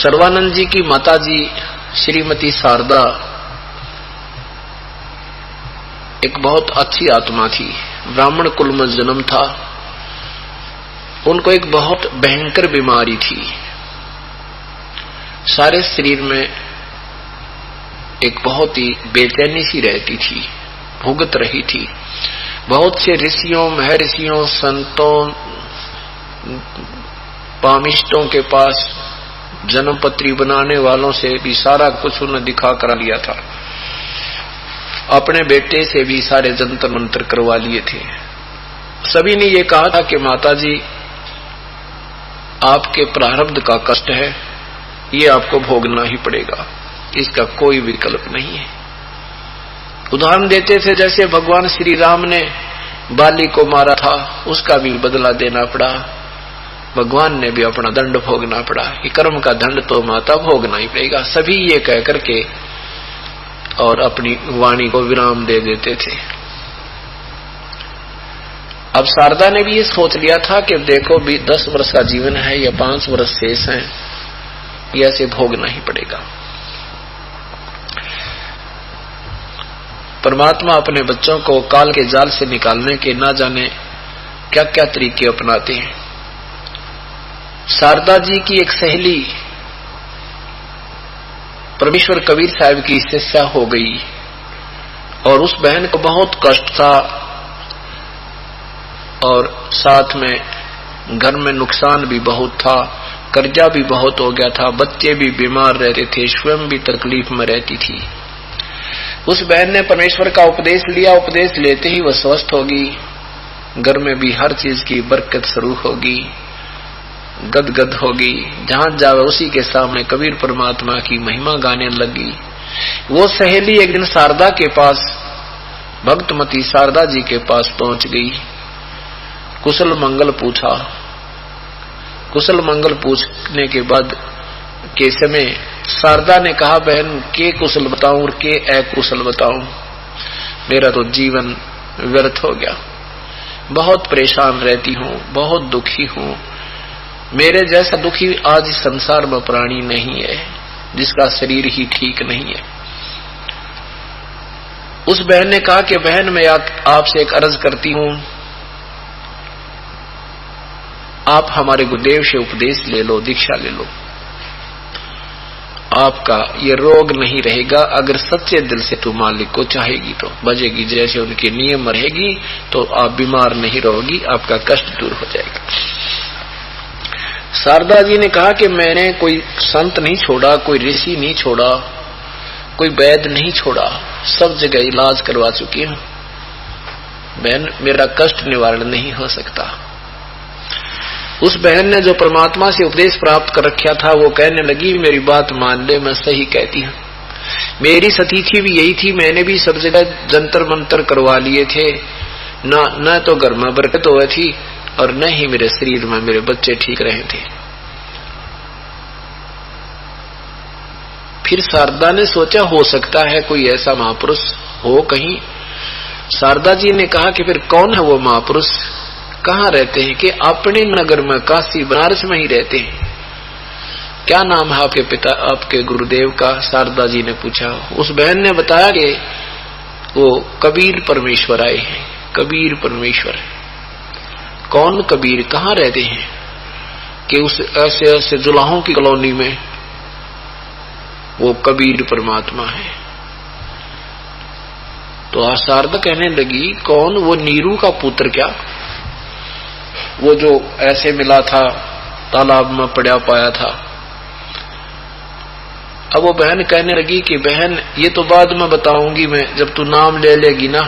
सर्वानंद जी की माताजी श्रीमती शारदा एक बहुत अच्छी आत्मा थी। ब्राह्मण कुल में जन्म था। उनको एक बहुत भयंकर बीमारी थी। सारे शरीर में एक बहुत ही बेचैनी सी रहती थी, भुगत रही थी। बहुत से ऋषियों, महर्षियों, संतों, पामिष्टों के पास, जन्मपत्री बनाने वालों से भी सारा कुछ उन्हें दिखा करा लिया था। अपने बेटे से भी सारे जंतर मंत्र करवा लिए थे। सभी ने ये कहा था कि माताजी, आपके प्रारब्ध का कष्ट है, ये आपको भोगना ही पड़ेगा, इसका कोई विकल्प नहीं है। उदाहरण देते थे जैसे भगवान श्री राम ने बाली को मारा था, उसका भी बदला देना पड़ा, भगवान ने भी अपना दंड भोगना पड़ा। ये कर्म का दंड तो माता भोगना ही पड़ेगा। सभी ये कह करके और अपनी वाणी को विराम दे देते थे। अब शारदा ने भी ये सोच लिया था कि देखो भी 10 वर्ष का जीवन है या 5 वर्ष शेष हैं, ये ऐसे भोगना ही पड़ेगा। परमात्मा अपने बच्चों को काल के जाल से निकालने के ना जाने क्या क्या तरीके अपनाते हैं। शारदा जी की एक सहेली परमेश्वर कबीर साहब की शिष्या हो गई और उस बहन को बहुत कष्ट था और साथ में घर में नुकसान भी बहुत था, कर्जा भी बहुत हो गया था, बच्चे भी बीमार रहते थे, स्वयं भी तकलीफ में रहती थी। उस बहन ने परमेश्वर का उपदेश लिया। उपदेश लेते ही वह स्वस्थ होगी, घर में भी हर चीज की बरकत शुरू होगी, गदगद होगी। जहां जावे उसी के सामने कबीर परमात्मा की महिमा गाने लगी। वो सहेली एक दिन शारदा के पास, भक्तमती शारदा जी के पास पहुंच गई। कुशल मंगल पूछा। कुशल मंगल पूछने के बाद के समय शारदा ने कहा, बहन के कुशल बताऊं और के अकुशल बताऊं, मेरा तो जीवन व्यर्थ हो गया, बहुत परेशान रहती हूं, बहुत दुखी हूं। मेरे जैसा दुखी आज इस संसार में प्राणी नहीं है, जिसका शरीर ही ठीक नहीं है। उस बहन ने कहा कि बहन, मैं आपसे एक अर्ज करती हूं, आप हमारे गुरुदेव से उपदेश ले लो, दीक्षा ले लो, आपका ये रोग नहीं रहेगा। अगर सच्चे दिल से तू मालिक को चाहेगी तो बजेगी, जैसे उनके नियम रहेगी तो आप बीमार नहीं रहोगी, आपका कष्ट दूर हो जाएगा। शारदा जी ने कहा कि मैंने कोई संत नहीं छोड़ा, कोई ऋषि नहीं छोड़ा, कोई वैद्य नहीं छोड़ा, सब जगह इलाज करवा चुकी हूं, बहन मेरा कष्ट निवारण नहीं हो सकता। उस बहन ने जो परमात्मा से उपदेश प्राप्त कर रखा था वो कहने लगी, मेरी बात मान ले, मैं सही कहती हूं। मेरी सतीथी भी यही थी, मैंने भी सब जगह जंतर मंतर करवा लिए थे, न तो घर में बरकत हुई थी और न ही मेरे शरीर में मेरे बच्चे ठीक रहे थे। फिर शारदा ने सोचा हो सकता है कोई ऐसा महापुरुष हो कहीं। शारदा जी ने कहा कि फिर कौन है वो महापुरुष, कहाँ रहते हैं? कि अपने नगर में, काशी बनारस में ही रहते हैं। क्या नाम है आपके पिता, आपके गुरुदेव का? शारदा जी ने पूछा। उस बहन ने बताया कि वो कबीर परमेश्वर आए हैं। कबीर परमेश्वर कौन? कबीर कहाँ रहते हैं? कि उस ऐसे ऐसे जुलाहों की कॉलोनी में वो कबीर परमात्मा है। तो शारदा कहने लगी, कौन? वो नीरू का पुत्र क्या? वो जो ऐसे मिला था, तालाब में पड़ा पाया था। अब वो बहन कहने लगी कि बहन ये तो बाद में बताऊंगी मैं, जब तू नाम ले लेगी ना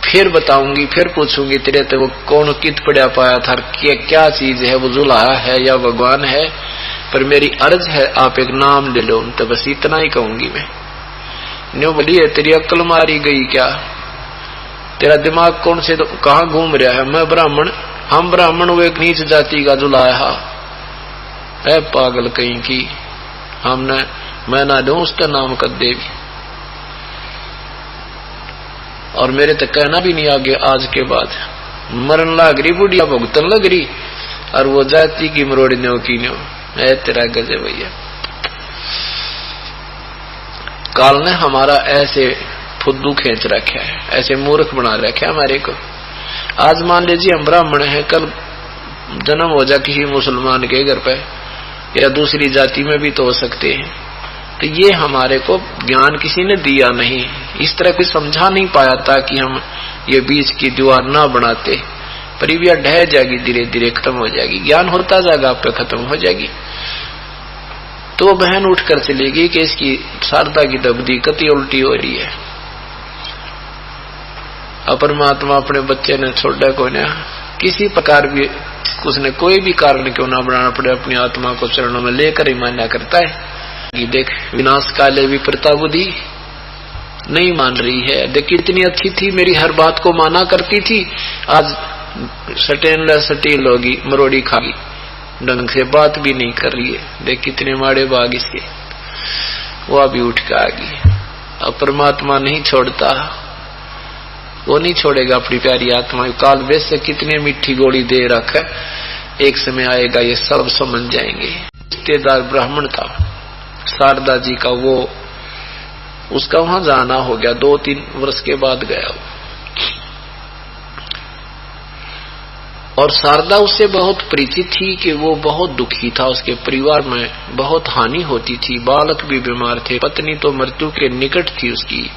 फिर बताऊंगी, फिर पूछूंगी तेरे तो वो कौन कित पड़ा पाया था, क्या चीज है, वो जुलाहा है या भगवान है, पर मेरी अर्ज है आप एक नाम ले लो। तो बस इतना ही कहूंगी मैं। न्यू बोलिए, तेरी अक्ल मारी गई क्या? तेरा दिमाग कौन से तो कहाँ घूम रहा है? मैं ब्राह्मण, हम ब्राह्मण, वो एक नीच जाति का जुलाहा है, पागल कहीं की। हमने मैं ना दूं उसका नाम कर देवी, और मेरे तक कहना भी नहीं आगे। आज के बाद मरण लग रही, बुढ़िया भुगतन लग रही, और वो जाति की मरोड़ी न्यो की न्यो। तेरा गजब भैया। काल ने हमारा ऐसे फुद्दू खींच रखा है, ऐसे मूर्ख बना रखा है हमारे को। आज मान लीजिए हम ब्राह्मण हैं, कल जन्म हो जाए किसी मुसलमान के घर पे या दूसरी जाति में भी तो हो सकते हैं। तो ये हमारे को ज्ञान किसी ने दिया नहीं, इस तरह कोई समझा नहीं पाया था कि हम ये बीच की दीवार ना बनाते, पर ये ढह जाएगी, धीरे धीरे खत्म हो जाएगी, ज्ञान होता जाएगा, आप पे खत्म हो जाएगी। तो वो बहन उठकर चलेगी कि इसकी शारदा की दबदी कति उल्टी हो रही है। परमात्मा अपने बच्चे ने छोड़ा को ना किसी प्रकार भी, उसने कोई भी कारण क्यों ना बनाना पड़े, अपनी आत्मा को चरणों में लेकर ही मान्या करता है कि देख विनाश काले विपरीता बुद्धि नहीं मान रही है। देख कितनी अच्छी थी, मेरी हर बात को माना करती थी, आज सटील होगी, मरोड़ी खागी, ढंग से बात भी नहीं कर रही है। देख कितने माड़े बाग इसके, वो अभी उठ के आ गई। अब परमात्मा नहीं छोड़ता, वो नहीं छोड़ेगा अपनी प्यारी आत्मा। काल वेश से कितने मीठी गोली दे रखा है, एक समय आएगा ये सब समझ जाएंगे। रिश्तेदार ब्राह्मण था शारदा जी का, वो उसका वहां जाना हो गया, 2-3 वर्ष के बाद गया वो। और शारदा उससे बहुत परिचित थी कि वो बहुत दुखी था, उसके परिवार में बहुत हानि होती थी, बालक भी बीमार थे, पत्नी तो मृत्यु के निकट थी उसकी।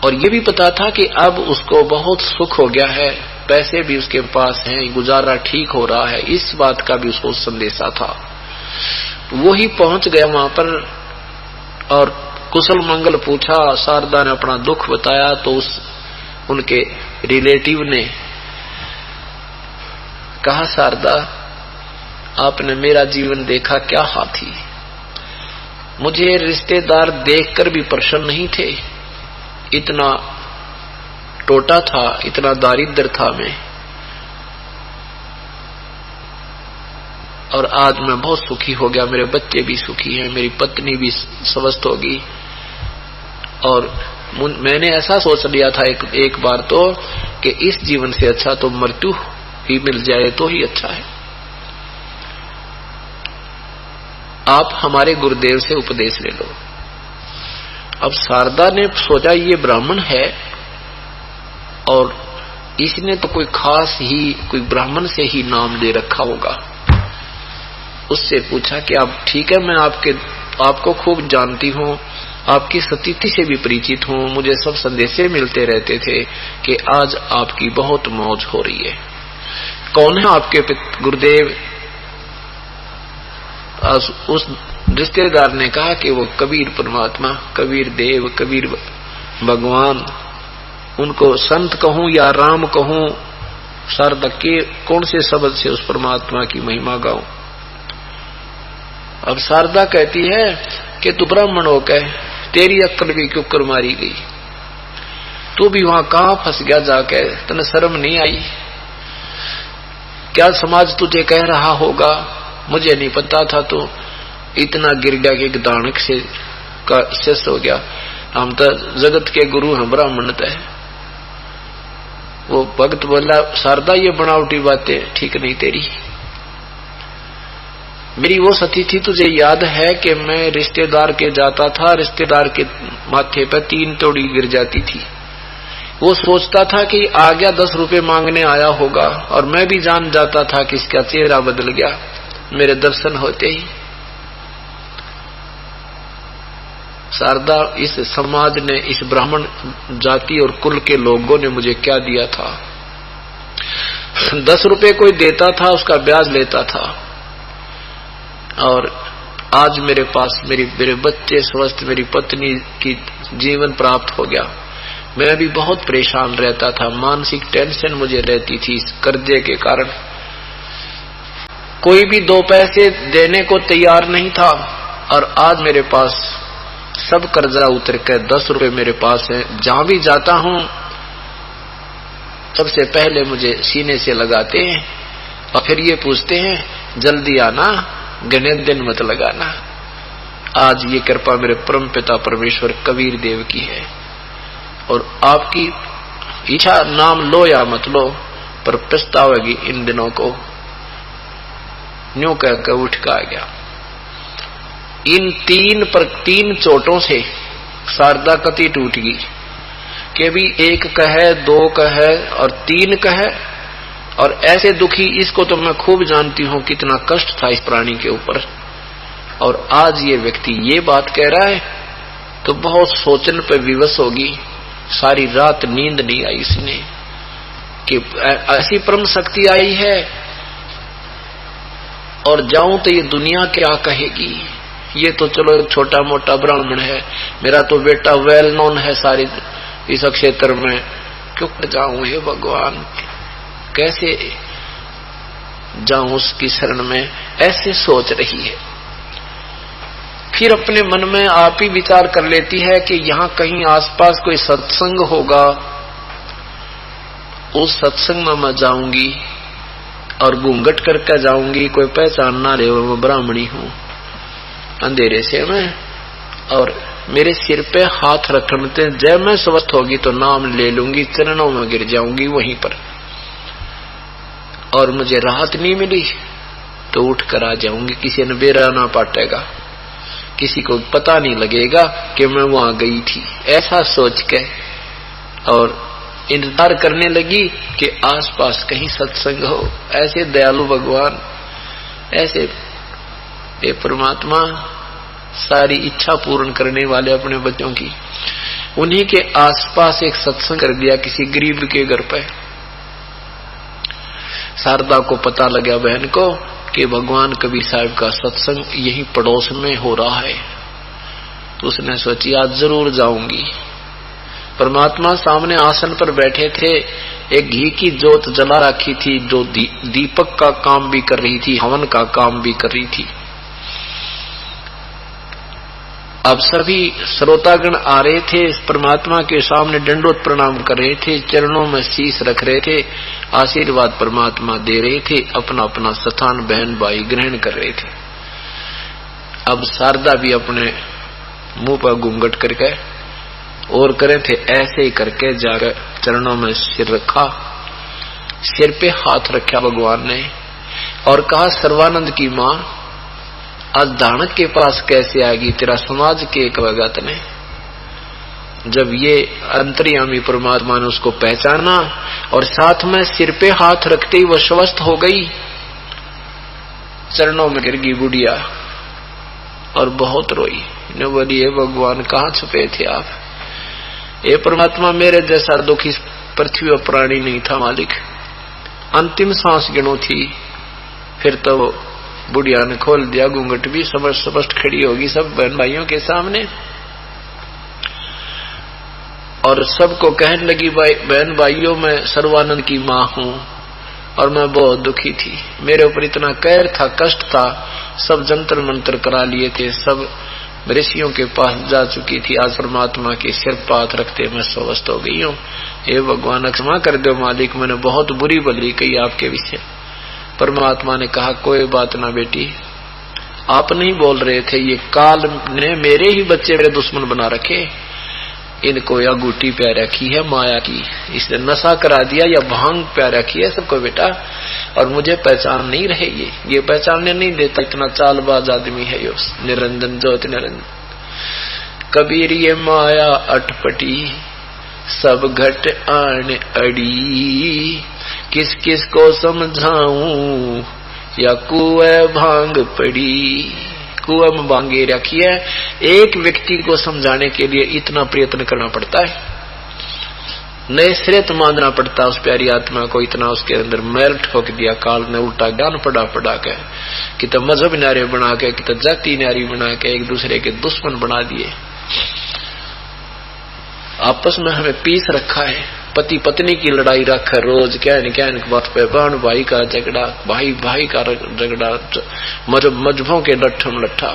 और ये भी पता था कि अब उसको बहुत सुख हो गया है, पैसे भी उसके पास हैं, गुजारा ठीक हो रहा है, इस बात का भी उसको संदेशा था। वो ही पहुंच गया वहां पर और कुशल मंगल पूछा। शारदा ने अपना दुख बताया तो उनके रिलेटिव ने कहा, शारदा आपने मेरा जीवन देखा, क्या हाथी, मुझे रिश्तेदार देखकर भी प्रसन्न नहीं थे, इतना टोटा था, इतना दारिद्र था मैं, और आज मैं बहुत सुखी हो गया, मेरे बच्चे भी सुखी हैं, मेरी पत्नी भी स्वस्थ होगी। और मैंने ऐसा सोच लिया था एक बार तो कि इस जीवन से अच्छा तो मृत्यु ही मिल जाए तो ही अच्छा है। आप हमारे गुरुदेव से उपदेश ले लो। अब शारदा ने सोचा ये ब्राह्मण है और इसने तो कोई खास ही कोई ब्राह्मण से ही नाम दे रखा होगा। उससे पूछा कि आप ठीक है, मैं आपको खूब जानती हूँ, आपकी स्थिति से भी परिचित हूँ, मुझे सब संदेशे मिलते रहते थे कि आज आपकी बहुत मौज हो रही है। कौन है आपके गुरुदेव? उस रिश्तेदार ने कहा कि वो कबीर परमात्मा, कबीर देव, कबीर भगवान, उनको संत कहूं या राम कहूं, शारदा के कौन से शब्द से उस परमात्मा की महिमा गाऊं? अब शारदा कहती है कि तू ब्राह्मण हो गए, तेरी अक्ल भी क्यों कर मारी गई, तू भी वहां कहां फंस गया जाके, तने शर्म नहीं आई? क्या समाज तुझे कह रहा होगा, मुझे नहीं पता था, तो इतना गिर गया कि एक दानक से का शिष्य हो गया। हम तो जगत के गुरु हैं, ब्राह्मण है। वो भक्त बोला, शारदा ये बनावटी बातें ठीक नहीं तेरी। मेरी वो सती थी, तुझे याद है कि मैं रिश्तेदार के जाता था, रिश्तेदार के माथे पर 3 तोड़ी गिर जाती थी। वो सोचता था कि आ गया 10 रुपए मांगने आया होगा, और मैं भी जान जाता था कि इसका चेहरा बदल गया मेरे दर्शन होते ही। शारदा, इस समाज ने, इस ब्राह्मण जाति और कुल के लोगों ने मुझे क्या दिया था? 10 रुपए कोई देता था, उसका ब्याज लेता था, और आज मेरे पास मेरे बच्चे स्वस्थ, मेरी पत्नी की जीवन प्राप्त हो गया। मैं भी बहुत परेशान रहता था, मानसिक टेंशन मुझे रहती थी इस कर्जे के कारण। कोई भी 2 पैसे देने को तैयार नहीं था, और आज मेरे पास सब कर्जा उतर कर 10 रुपए मेरे पास है। जहां भी जाता हूं सबसे पहले मुझे सीने से लगाते हैं और फिर ये पूछते हैं जल्दी आना, गणे दिन मत लगाना। आज ये कृपा मेरे परम पिता परमेश्वर कबीर देव की है, और आपकी इच्छा नाम लो या मत लो, पर पछताओगी इन दिनों को। न्यू कहकर उठ का आ गया। इन तीन चोटों से शारदा कति टूट गई कि भी एक कहे, दो कहे और तीन कहे। और ऐसे दुखी, इसको तो मैं खूब जानती हूं कितना कष्ट था इस प्राणी के ऊपर। और आज ये व्यक्ति ये बात कह रहा है तो बहुत सोचने पर विवश होगी। सारी रात नींद नहीं आई इसने कि ऐसी परम शक्ति आई है और जाऊं तो ये दुनिया क्या कहेगी। ये तो चलो एक छोटा मोटा ब्राह्मण है, मेरा तो बेटा वेल नोन है सारे इस क्षेत्र में, क्यों जाऊं हे भगवान, कैसे जाऊं उसकी शरण में, ऐसे सोच रही है। फिर अपने मन में आप ही विचार कर लेती है कि यहाँ कहीं आसपास कोई सत्संग होगा, उस सत्संग में मैं जाऊंगी और घूंघट करके जाऊंगी, कोई पहचान ना रहे मैं ब्राह्मणी हूं अंधेरे से मैं, और मेरे सिर पे हाथ रखने जब मैं स्वस्थ होगी तो नाम ले लूंगी, चरणों में गिर जाऊंगी वहीं पर, और मुझे राहत नहीं मिली तो उठ कर आ जाऊंगी, किसी ने बेरा ना पाटेगा, किसी को पता नहीं लगेगा कि मैं वहां गई थी। ऐसा सोच के और इंतजार करने लगी कि आसपास कहीं सत्संग हो। ऐसे दयालु भगवान, ऐसे ये परमात्मा सारी इच्छा पूर्ण करने वाले अपने बच्चों की, उन्हीं के आसपास एक सत्संग कर दिया किसी गरीब के घर पे। शारदा को पता लगा बहन को कि भगवान कबीर साहब का सत्संग यही पड़ोस में हो रहा है, तो उसने सोची आज जरूर जाऊंगी। परमात्मा सामने आसन पर बैठे थे, एक घी की जोत जला रखी थी जो दीपक का काम भी कर रही थी, हवन का काम भी कर रही थी। अब सभी श्रोतागण आ रहे थे, परमात्मा के सामने दंडोत प्रणाम कर रहे थे, चरणों में शीश रख रहे थे, आशीर्वाद परमात्मा दे रहे थे, अपना अपना स्थान बहन भाई ग्रहण कर रहे थे। अब शारदा भी अपने मुंह पर घूंघट करके और करे थे, ऐसे ही करके जाकर चरणों में सिर रखा, सिर पे हाथ रखा भगवान ने और कहा सर्वानंद की मां आज दानक के पास कैसे आएगी, तेरा समाज के एक भगत ने। जब ये अंतर्यामी परमात्मा ने उसको पहचाना और साथ में सिर पे हाथ रखते ही वह स्वस्थ हो गई, चरणों में गिर गई बुढ़िया और बहुत रोई। ने बोली हे भगवान कहाँ छुपे थे आप, ये परमात्मा मेरे जैसा दुखी पृथ्वी और प्राणी नहीं था मालिक। अंतिम सांस गिनो थी, फिर तो बुढ़िया ने खोल दिया घूंघट भी, स्पष्ट खड़ी होगी सब बहन भाइयों के सामने और सबको कहने लगी बहन भाइयों मैं सर्वानंद की मां हूं और मैं बहुत दुखी थी, मेरे ऊपर इतना कहर था, कष्ट था, सब जंतर मंत्र करा लिए थे, सब ऋषियों के पास जा चुकी थी, आज परमात्मा के सिर पर हाथ रखते मैं स्वस्थ हो गई हूँ। हे भगवान क्षमा कर दो मालिक, मैंने बहुत बुरी भली कही आपके विषय। परमात्मा ने कहा कोई बात ना बेटी, आप नहीं बोल रहे थे, ये काल ने मेरे ही बच्चे मेरे दुश्मन बना रखे, इनको या गुटी प्या रखी है माया की, इसने नशा करा दिया या भांग प्या रखी है सबको बेटा, और मुझे पहचान नहीं रहे, ये पहचानने नहीं देता, इतना चालबाज आदमी है यो निरंजन ज्योति निरंजन। कबीर ये माया अटपटी सब घट आन अड़ी, किस किस को समझाऊं या कुएं भांग पड़ी। कुएं में भांगे रखी है, एक व्यक्ति को समझाने के लिए इतना प्रयत्न करना पड़ता है, नए सिरे तो मानना पड़ता है उस प्यारी आत्मा को, इतना उसके अंदर मैल ठोक दिया काल ने, उल्टा ज्ञान पड़ा के, कि तो मजहब नारे बना के, कि तो जाति नारी बना के एक दूसरे के दुश्मन बना दिए, आपस में हमें पीस रखा है, पति पत्नी की लड़ाई रखा रोज, क्या न बात पे, बहन भाई का झगड़ा, भाई भाई का झगड़ा, मजहबों के लट्ठम लट्ठा,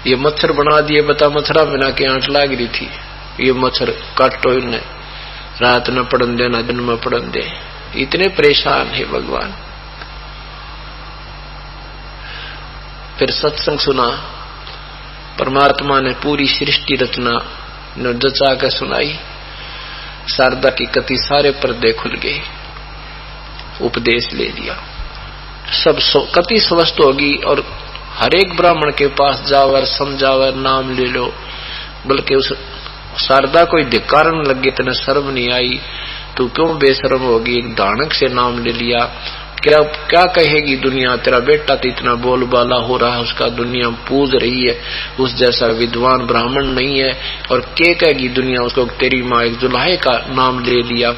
ये मच्छर बना दिए, बता मच्छरा बिना के आंट लाग रही थी, ये मच्छर काटो इन्हें, रात न पड़न दे न दिन में पड़न दे, इतने परेशान है भगवान। फिर सत्संग सुना, परमात्मा ने पूरी सृष्टि रचना जचा कर सुनाई, शारदा की कति सारे पर्दे खुल गए, उपदेश ले लिया, सब कति स्वस्थ होगी और हर एक ब्राह्मण के पास जावर समझावर नाम ले लो, बल्कि उस शारदा कोई धिक्कारन लगे, तेने शर्म नहीं आई, तू क्यों बेशर्म होगी, एक दानक से नाम ले लिया, क्या कहेगी दुनिया, तेरा बेटा तो इतना बोलबाला हो रहा है, उसका दुनिया पूज रही है, उस जैसा विद्वान ब्राह्मण नहीं है, और क्या कहेगी दुनिया उसको, तेरी माँ एक जुलाहे का नाम ले लिया।